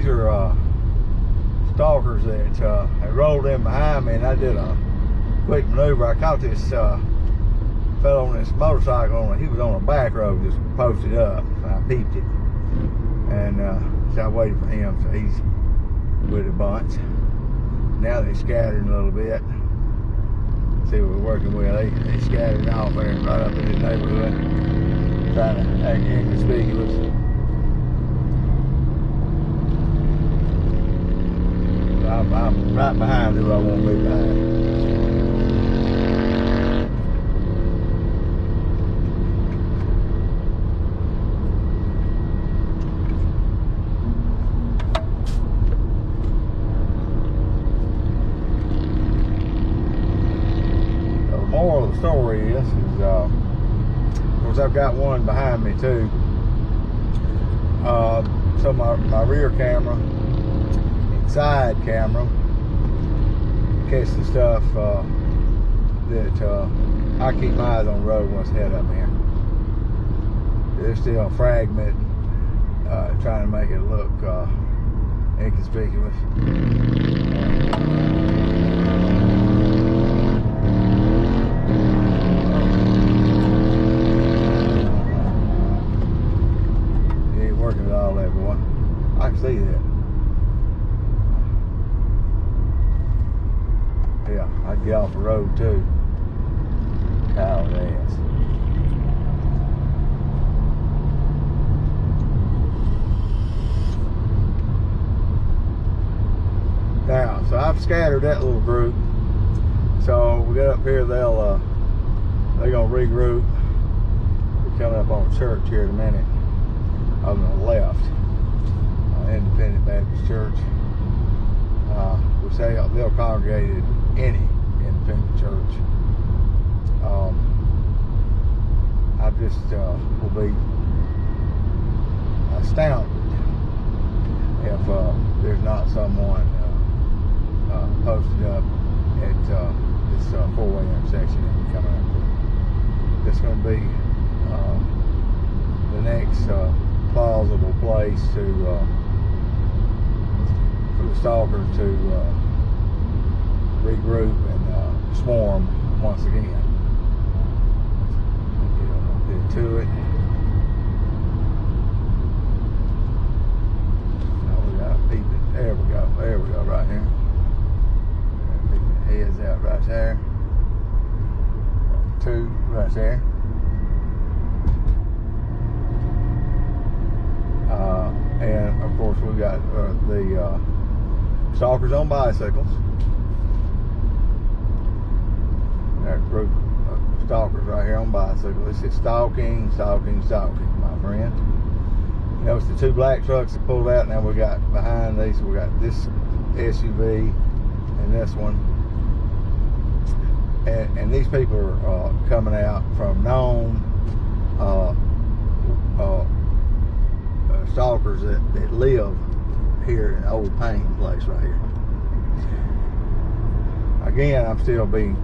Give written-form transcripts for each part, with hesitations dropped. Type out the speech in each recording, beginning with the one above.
these are stalkers that they rolled in behind me, and I did a quick maneuver. I caught this fellow on this motorcycle, and he was on a back road just posted up, and I peeped it. And so I waited for him, so he's with a bunch. Now they scattered a little bit. See what we're working with. They scattered off there right up in the neighborhood, trying to act inconspicuous. I'm right behind who I want to be behind. The moral of the story is of course I've got one behind me too. So my rear camera, side camera, catch the stuff that I keep my eyes on the road once head up here. They're still fragmenting, trying to make it look inconspicuous. You ain't working at all that, boy. I can see that. Yeah, I'd get off the road too. Coward ass. Now, so I've scattered that little group. So we get up here, they're gonna regroup. We're coming up on a church here in a minute. On the left, Independent Baptist Church. We say they'll congregate at any independent church. I just will be astounded if there's not someone posted up at this four-way intersection that we're coming up to. It's going to be the next plausible place to for the stalkers to regroup and swarm once again. Get a bit to it. Now we got peeping. There we go. There we go. Right here. Peeping the heads out right there. Two right there. And of course we got the stalkers on bicycles. That group of stalkers right here on bicycles. This is stalking, stalking, stalking, my friend. That was the two black trucks that pulled out. Now we got behind these, we got this SUV and this one. And these people are coming out from known stalkers that live here in Old Payne place right here. Again, I'm still being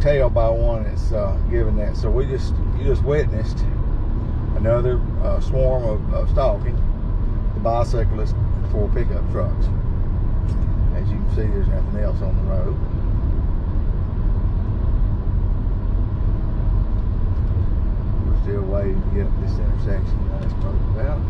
tailed by one that's giving that. So you just witnessed another swarm of stalking the bicyclists and 4 pickup trucks. As you can see, there's nothing else on the road. We're still waiting to get up this intersection that I spoke about.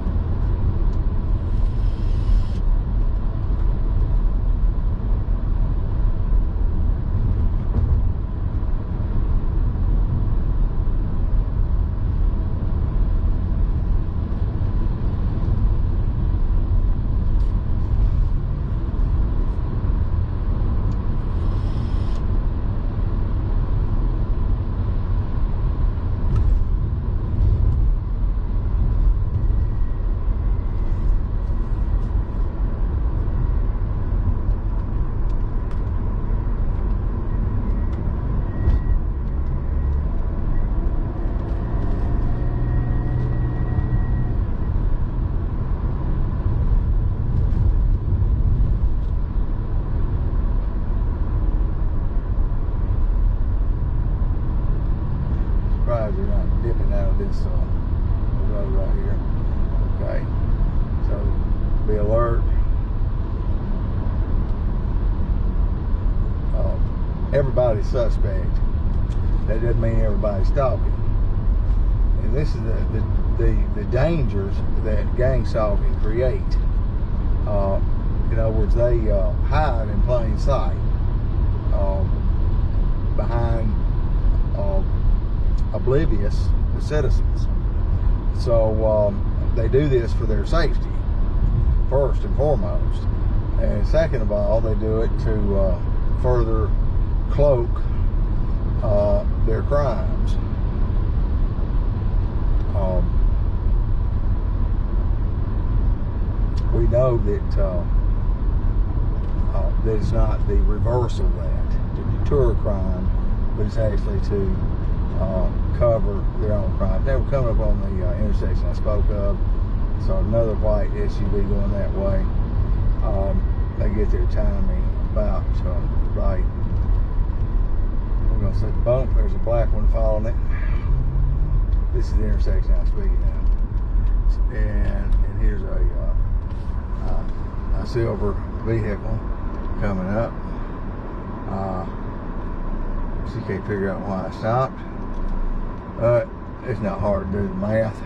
We're not dipping out of this road right here. Okay, so be alert. Everybody's suspect. That doesn't mean everybody's stalking. And this is the dangers that gang stalking create. In other words, they hide in plain sight behind oblivious citizens. So they do this for their safety, first and foremost. And second of all, they do it to further cloak their crimes. We know that that it's not the reverse of that, to deter crime, but it's actually to cover their own crime. They were coming up on the intersection I spoke of. So another white SUV going that way. They get their timing about right. We're going to say bump. There's a black one following it. This is the intersection I was speaking of. And here's a silver vehicle coming up. She can't figure out why I stopped. But it's not hard to do the math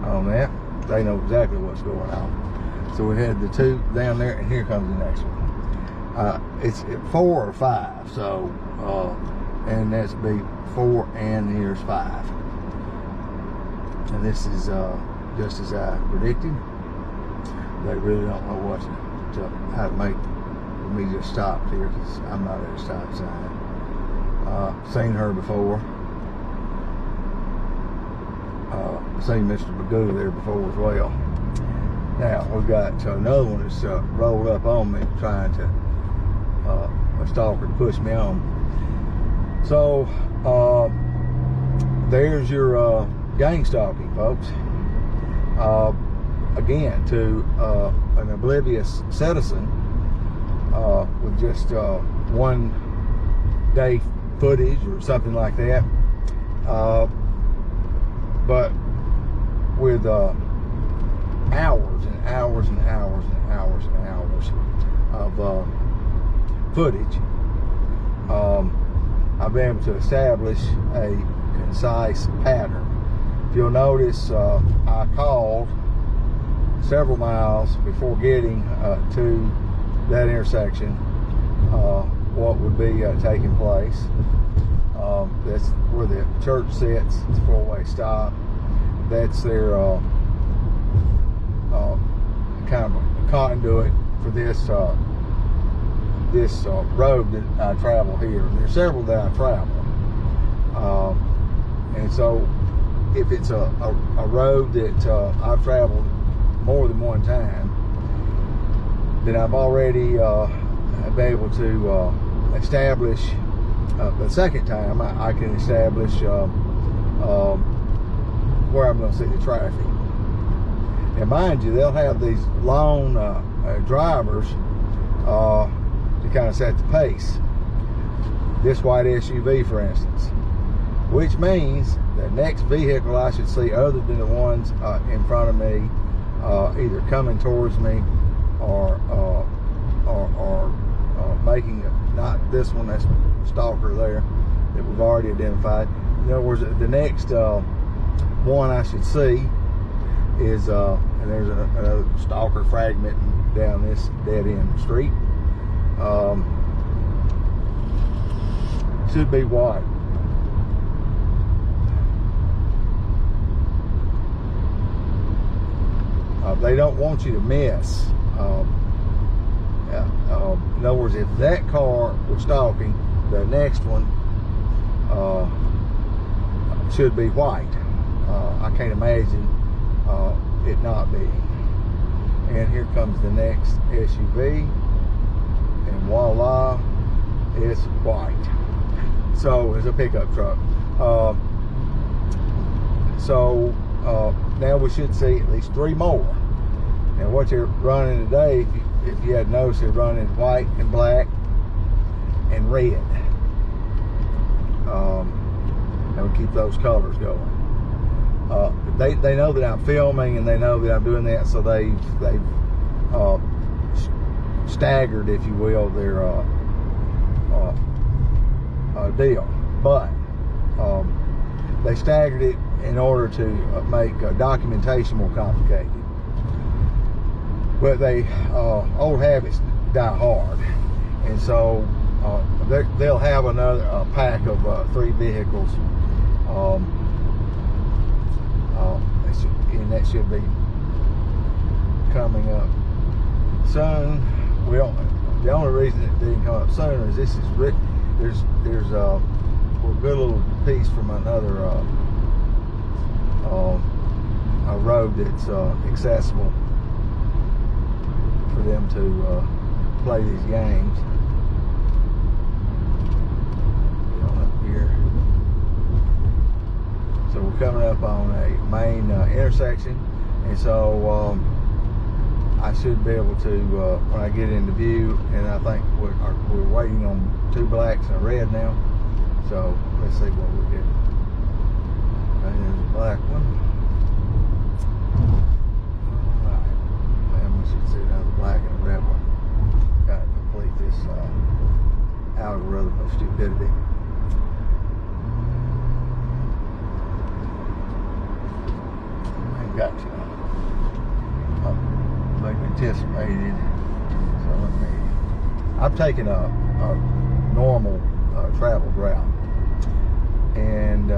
on that. They know exactly what's going on. So we had the two down there, and here comes the next one. It's 4 or 5, so and that's be 4, and here's 5. And this is just as I predicted. They really don't know how to make me just stop here, because I'm not at a stop sign. Seen her before. Seen Mr. Magoo there before as well. Now we've got another one that's rolled up on me, trying to a stalker to push me on. So there's your gang stalking, folks. Again, to an oblivious citizen with just one day footage or something like that, but with hours and hours and hours and hours and hours of footage, I've been able to establish a concise pattern. If you'll notice, I called several miles before getting to that intersection what would be taking place. That's where the church sits. It's a 4-way stop. That's their kind of a conduit for this road that I travel here. There's several that I travel, and so if it's a road that I've traveled more than one time, then I've already been able to establish the second time I can establish where I'm going to see the traffic. And mind you, they'll have these lone drivers to kind of set the pace. This white SUV, for instance, which means the next vehicle I should see other than the ones in front of me, either coming towards me or making it, not this one, that's stalker there that we've already identified. In other words, the next one I should see is, and there's another stalker fragment down this dead end street. Should be white. They don't want you to miss. In other words, if that car was stalking, the next one should be white. I can't imagine it not being. And here comes the next SUV, and voila, it's white. So it's a pickup truck. Now we should see at least 3 more. Now what you're running today, if you had noticed, they're running white and black and red. And we keep those colors going. They know that I'm filming, and they know that I'm doing that, so they've staggered, if you will, their deal. But they staggered it in order to make documentation more complicated. But old habits die hard, and so they'll have another pack of 3 vehicles, and that should be coming up soon. The only reason it didn't come up sooner is there's a good little piece from another a road that's accessible for them to play these games. Get on up here. So we're coming up on a main intersection, and so I should be able to, when I get into view, and I think we're waiting on 2 blacks and a red now. So let's see what we get. Okay, there's a black one. Alright, and we should see another black and a red one. Got to complete this algorithm of stupidity. I've got to. Like anticipated. So I'm taking a normal traveled route, and